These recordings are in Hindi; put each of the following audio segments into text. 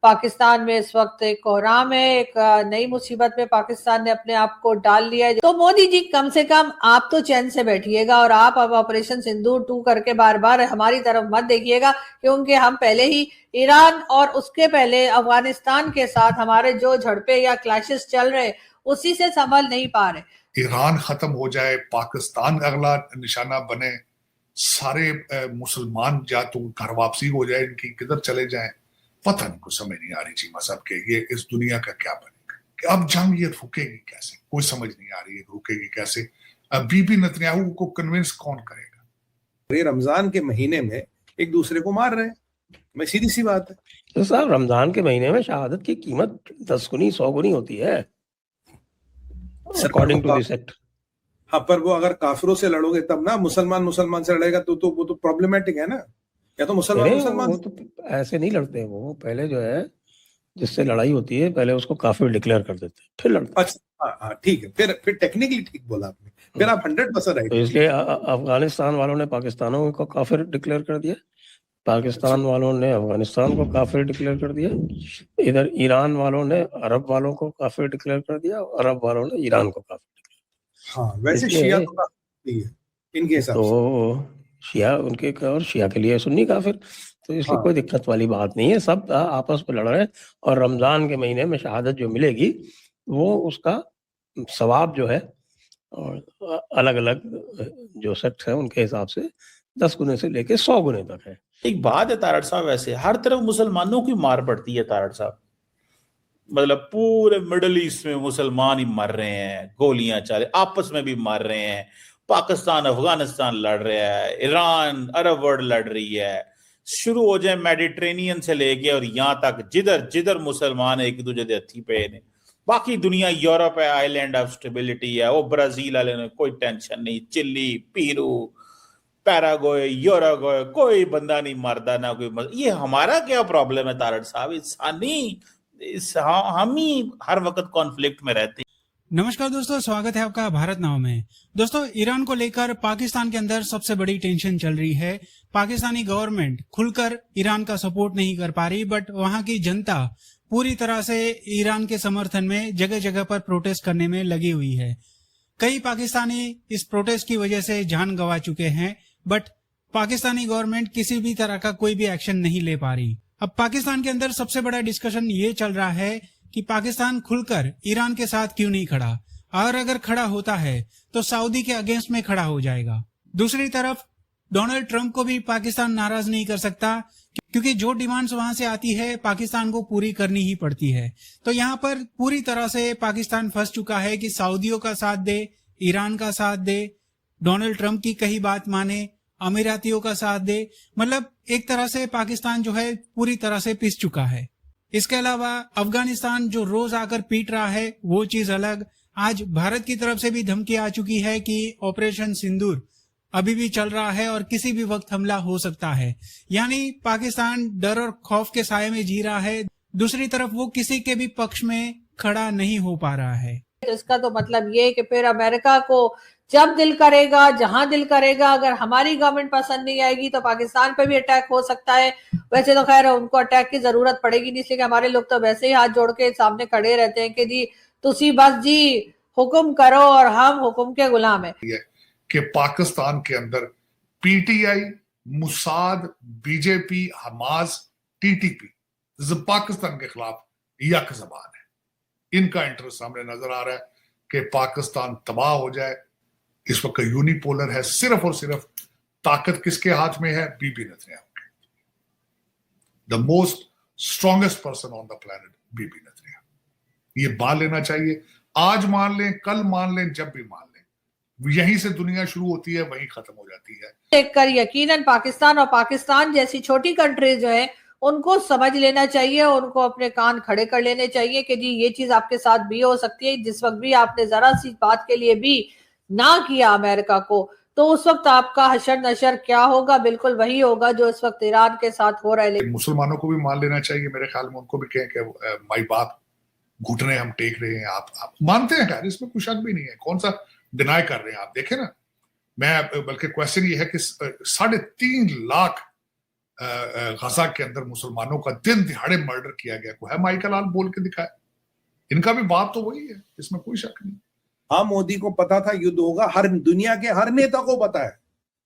पाकिस्तान में इस वक्त एक कोहराम है, एक नई मुसीबत में पाकिस्तान ने अपने आप को डाल लिया है। तो मोदी जी कम से कम आप तो चैन से बैठिएगा और आप अब ऑपरेशन सिंदूर 2 करके बार बार हमारी तरफ मत देखिएगा, क्योंकि हम पहले ही ईरान और उसके पहले अफगानिस्तान के साथ हमारे जो झड़पे या क्लैशेस चल रहे उसी से संभल नहीं पा रहे। ईरान खत्म हो जाए, पाकिस्तान अगला निशाना बने, सारे मुसलमान या तो घर वापसी हो जाए, इनकी किधर चले जाएं, पता नहीं, कुछ समझ नहीं आ रही चीमा साहब के ये इस दुनिया का क्या बनेगा, कि अब जंग ये रुकेगी कैसे, कोई समझ नहीं आ रही है रुकेगी कैसे। बीबी नेतन्याहू को कन्विंस कौन करेगा? रमजान के महीने में एक दूसरे को मार रहे हैं, मैं सीधी सी बात है। तो साहब रमजान के महीने में शहादत की कीमत 10 गुनी 100 गुनी होती है अकॉर्डिंग टू दिस एक्ट। हाँ, पर वो अगर काफिरों से लड़ोगे तब ना, मुसलमान से लड़ेगा तो वो तो प्रॉब्लमेटिक है ना। या तो मुसलमान वो तो ऐसे नहीं लड़ते, वो पहले जो है जिससे लड़ाई होती है पहले उसको काफिर डिक्लेयर कर देते हैं फिर लड़ते। अच्छा, हाँ ठीक है, फिर टेक्निकली ठीक बोला आपने, फिर आप 100% राइट। तो इसलिए अफगानिस्तान वालों ने पाकिस्तानों को काफिर डिक्लेयर कर दिया, पाकिस्तान वालों ने अफगानिस्तान को काफिर डिक्लेयर कर दिया, इधर ईरान वालों ने अरब वालों को काफिर डिक्लेयर कर दिया, अरब वालों ने ईरान को काफिर डिक्लेयर। हाँ, वैसे शिया तो काफिर है इनके हिसाब से, तो शिया उनके और शिया के लिए सुन्नी काफिर, तो इसलिए कोई दिक्कत वाली बात नहीं है, सब आपस में लड़ रहे हैं। और रमजान के महीने में शहादत जो मिलेगी वो उसका सवाब जो है और अलग अलग जो सेक्ट है उनके हिसाब से 10 गुने से लेके 100 गुने तक है। एक बात है तारड़ साहब, ऐसे हर तरफ मुसलमानों की मार पड़ती है तारड़ साहब, मतलब पूरे मिडल ईस्ट में मुसलमान ही मर रहे हैं, गोलियां चले, आपस में भी मर रहे हैं, पाकिस्तान अफगानिस्तान लड़ रहा है, ईरान अरब वर्ल्ड लड़ रही है, शुरू हो जाए मेडिटेरेनियन से लेके और यहाँ तक जिधर जिधर मुसलमान एक दूसरे के हथी पे ने, बाकी दुनिया यूरोप है आइलैंड ऑफ स्टेबिलिटी है, वो ब्राजील वाले ने कोई टेंशन नहीं, चिली पीरू पैरागोए यूरोगोए कोई बंदा नहीं मरदा ना कोई ये हमारा क्या प्रॉब्लम है तारड़ साहब? इंसानी हम ही हर वक्त कॉन्फ्लिक्ट में रहते हैं। नमस्कार दोस्तों, स्वागत है आपका भारत नाव में। दोस्तों, ईरान को लेकर पाकिस्तान के अंदर सबसे बड़ी टेंशन चल रही है। पाकिस्तानी गवर्नमेंट खुलकर ईरान का सपोर्ट नहीं कर पा रही, बट वहां की जनता पूरी तरह से ईरान के समर्थन में जगह जगह पर प्रोटेस्ट करने में लगी हुई है। कई पाकिस्तानी इस प्रोटेस्ट की वजह से जान गंवा चुके हैं, बट पाकिस्तानी गवर्नमेंट किसी भी तरह का कोई भी एक्शन नहीं ले पा रही। अब पाकिस्तान के अंदर सबसे बड़ा डिस्कशन ये चल रहा है कि पाकिस्तान खुलकर ईरान के साथ क्यों नहीं खड़ा, और अगर खड़ा होता है तो सऊदी के अगेंस्ट में खड़ा हो जाएगा। दूसरी तरफ डोनाल्ड ट्रंप को भी पाकिस्तान नाराज नहीं कर सकता, क्योंकि जो डिमांड्स वहां से आती है पाकिस्तान को पूरी करनी ही पड़ती है। तो यहाँ पर पूरी तरह से पाकिस्तान फंस चुका है कि सऊदियों का साथ दे, ईरान का साथ दे, डोनाल्ड ट्रंप की कही बात माने, अमीरातियों का साथ दे, मतलब एक तरह से पाकिस्तान जो है पूरी तरह से पिस चुका है। इसके अलावा अफगानिस्तान जो रोज आकर पीट रहा है वो चीज अलग। आज भारत की तरफ से भी धमकी आ चुकी है कि ऑपरेशन सिंदूर अभी भी चल रहा है और किसी भी वक्त हमला हो सकता है, यानी पाकिस्तान डर और खौफ के साये में जी रहा है। दूसरी तरफ वो किसी के भी पक्ष में खड़ा नहीं हो पा रहा है। इसका तो मतलब ये कि फिर अमेरिका को जब दिल करेगा, जहां दिल करेगा, अगर हमारी गवर्नमेंट पसंद नहीं आएगी तो पाकिस्तान पे भी अटैक हो सकता है। वैसे तो खैर उनको अटैक की जरूरत पड़ेगी नहीं, इसलिए हमारे लोग तो वैसे ही हाथ जोड़ के सामने खड़े रहते हैं कि जी तुसी बस जी हुक्म करो और हम हुक्म के गुलाम है। कि पाकिस्तान के अंदर PTI, Mossad, BJP, Hamas, TTP Pakistan के खिलाफ यक ज़बान है। इनका इंटरेस्ट सामने नजर आ रहा है कि पाकिस्तान तबाह हो जाए। इस वक्त यूनिपोलर है, सिर्फ और सिर्फ ताकत किसके हाथ में है? बीबी नेतन्याहू के। The most strongest person on the planet Bibi Netanyahu. ये मान लेना चाहिए, आज मान लें, कल मान लें, जब भी मान लें, यहीं से दुनिया शुरू होती है, वहीं खत्म हो जाती है। देखकर यकीनन पाकिस्तान और पाकिस्तान जैसी छोटी कंट्रीज जो है उनको समझ लेना चाहिए, उनको अपने कान खड़े कर लेने चाहिए कि जी ये चीज आपके साथ भी हो सकती है। जिस वक्त भी आपने जरा सी बात के लिए भी ना किया अमेरिका को, तो उस वक्त आपका हशर नशर क्या होगा? बिल्कुल वही होगा जो इस वक्त ईरान के साथ हो रहा है। मुसलमानों को भी मान लेना चाहिए, मेरे ख्याल में उनको भी कहें कि माई बाप घुटने हम टेक रहे हैं, आप मानते हैं खैर, इसमें कुछ शक भी नहीं है, कौन सा डिनाई कर रहे हैं आप? देखें ना, मैं बल्कि क्वेश्चन ये है कि 3.5 लाख गजा के अंदर मुसलमानों का दिन दिहाड़े मर्डर किया गया, को है माइकल लाल बोल के दिखाया। इनका भी बात तो वही है, इसमें कोई शक नहीं। हाँ, मोदी को पता था युद्ध होगा, हर दुनिया के हर नेता को पता है,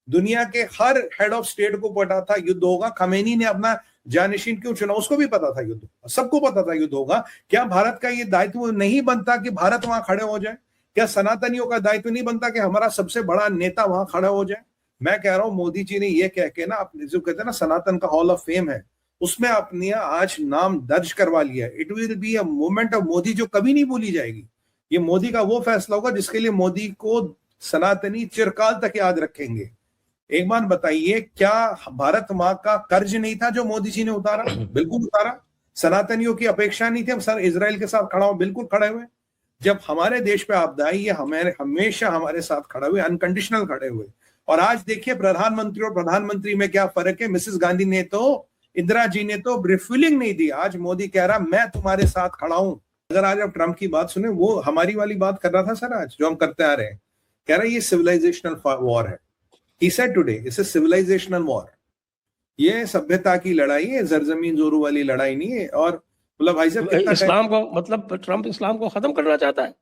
दुनिया के हर हेड ऑफ स्टेट को पता था युद्ध होगा। खमेनी ने अपना जानशीन क्यों चुना, उसको भी पता था युद्ध, सबको पता था युद्ध होगा। क्या भारत का ये दायित्व नहीं बनता कि भारत वहां खड़े हो जाए? क्या सनातनियों का दायित्व नहीं बनता कि हमारा सबसे बड़ा नेता वहां खड़ा हो जाए? मैं कह रहा हूं मोदी जी ने ये कह के ना, अपने जो कहते हैं ना सनातन का हॉल ऑफ फेम है, उसमें अपने आज नाम दर्ज करवा लिया। It will be a moment of Modi जो कभी नहीं भूली जाएगी। ये मोदी का वो फैसला होगा जिसके लिए मोदी को सनातनी चिरकाल तक याद रखेंगे। एक बात बताइए, क्या भारत माँ का कर्ज नहीं था जो मोदी जी ने उतारा? बिल्कुल उतारा। सनातनियों की अपेक्षा नहीं थी हम सर इजराइल के साथ खड़ा हो, बिल्कुल खड़े हुए। जब हमारे देश पे आपदा आई, ये हमेशा हमारे साथ खड़े हुए, अनकंडीशनल खड़े हुए। और आज देखिए प्रधानमंत्री और प्रधानमंत्री में क्या फर्क है। मिसेस गांधी ने तो, इंदिरा जी ने तो रिफिलिंग नहीं दी। आज मोदी कह रहा मैं तुम्हारे साथ खड़ा हूं। अगर आज आप ट्रंप की बात सुने, वो हमारी वाली बात कर रहा था सर, आज जो हम करते आ रहे हैं, कह रहा है ये सिविलाइजेशनल वॉर है। He said today, it's a civilizational war. ये सभ्यता की लड़ाई है, जरजमीन जोरू वाली लड़ाई नहीं है। और मतलब भाई साहब कितना इस्लाम को, मतलब ट्रंप इस्लाम को खत्म करना चाहता है,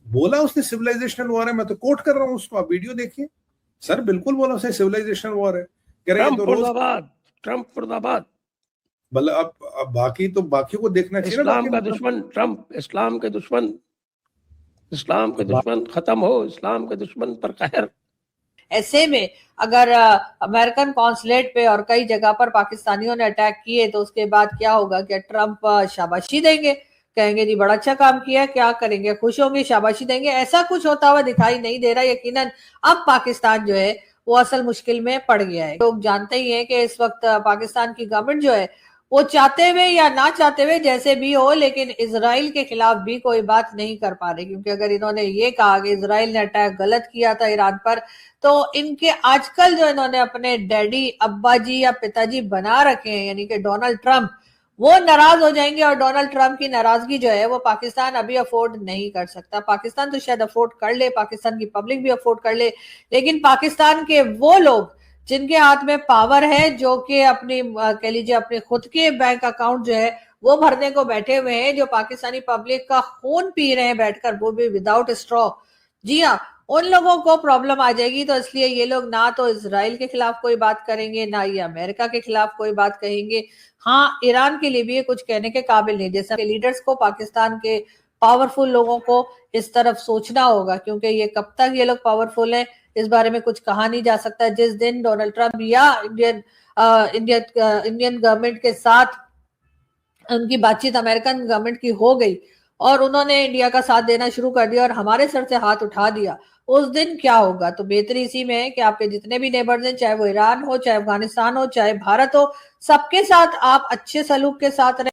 बोला उसने सिविलाइजेशनल वॉर है। मैं तो कोट कर रहा हूँ उसको, आप वीडियो देखिए सर, बिल्कुल बोला उसने सिविलाइजेशनल वॉर है। कह रहे तो रोज ट्रंप मुर्दाबाद। मतलब अब बाकी तो बाकियों को देखना चाहिए। इस्लाम का दुश्मन ट्रंप, इस्लाम के दुश्मन, इस्लाम के दुश्मन खत्म हो, इस्लाम के दुश्मन पर कहर। ऐसे में अगर अमेरिकन कॉन्सुलेट पे और कई जगह पर पाकिस्तानियों ने अटैक किए तो उसके बाद क्या होगा? क्या ट्रंप शाबाशी देंगे, कहेंगे जी बड़ा अच्छा काम किया, क्या करेंगे, खुश होंगे, शाबाशी देंगे? ऐसा कुछ होता हुआ दिखाई नहीं दे रहा। यकीनन अब पाकिस्तान जो है वो असल मुश्किल में पड़ गया है। लोग जानते ही हैं कि इस वक्त पाकिस्तान की गवर्नमेंट जो है वो चाहते हुए या ना चाहते हुए जैसे भी हो, लेकिन इजराइल के खिलाफ भी कोई बात नहीं कर पा रही। क्योंकि अगर इन्होंने ये कहा कि इजराइल ने अटैक गलत किया था ईरान पर, तो इनके आजकल जो इन्होंने अपने डैडी, अब्बा जी या पिताजी बना रखे हैं, यानी कि डोनाल्ड ट्रंप, वो नाराज हो जाएंगे। और डोनाल्ड ट्रंप की नाराजगी जो है वो पाकिस्तान अभी अफोर्ड नहीं कर सकता। पाकिस्तान तो शायद अफोर्ड कर ले, पाकिस्तान की पब्लिक भी अफोर्ड कर ले, लेकिन पाकिस्तान के वो लोग जिनके हाथ में पावर है, जो कि अपनी कह लीजिए अपने खुद के बैंक अकाउंट जो है वो भरने को बैठे हुए हैं, जो पाकिस्तानी पब्लिक का खून पी रहे हैं बैठकर, वो भी विदाउट स्ट्रॉ, जी हाँ, उन लोगों को प्रॉब्लम आ जाएगी। तो इसलिए ये लोग ना तो इजराइल के खिलाफ कोई बात करेंगे, ना ये अमेरिका के खिलाफ कोई बात कहेंगे। हाँ, ईरान के लिए भी ये कुछ कहने के काबिल नहीं। जैसे के लीडर्स को, पाकिस्तान के पावरफुल लोगों को इस तरफ सोचना होगा, क्योंकि ये कब तक ये लोग पावरफुल हैं इस बारे में कुछ कहा नहीं जा सकता। जिस दिन डोनाल्ड ट्रंप या इंडियन गवर्नमेंट के साथ उनकी बातचीत अमेरिकन गवर्नमेंट की हो गई और उन्होंने इंडिया का साथ देना शुरू कर दिया और हमारे सर से हाथ उठा दिया, उस दिन क्या होगा? तो बेहतरी इसी में है कि आपके जितने भी नेबर्स हैं, चाहे वो ईरान हो, चाहे अफगानिस्तान हो, चाहे भारत हो, सबके साथ आप अच्छे सलूक के साथ रहें।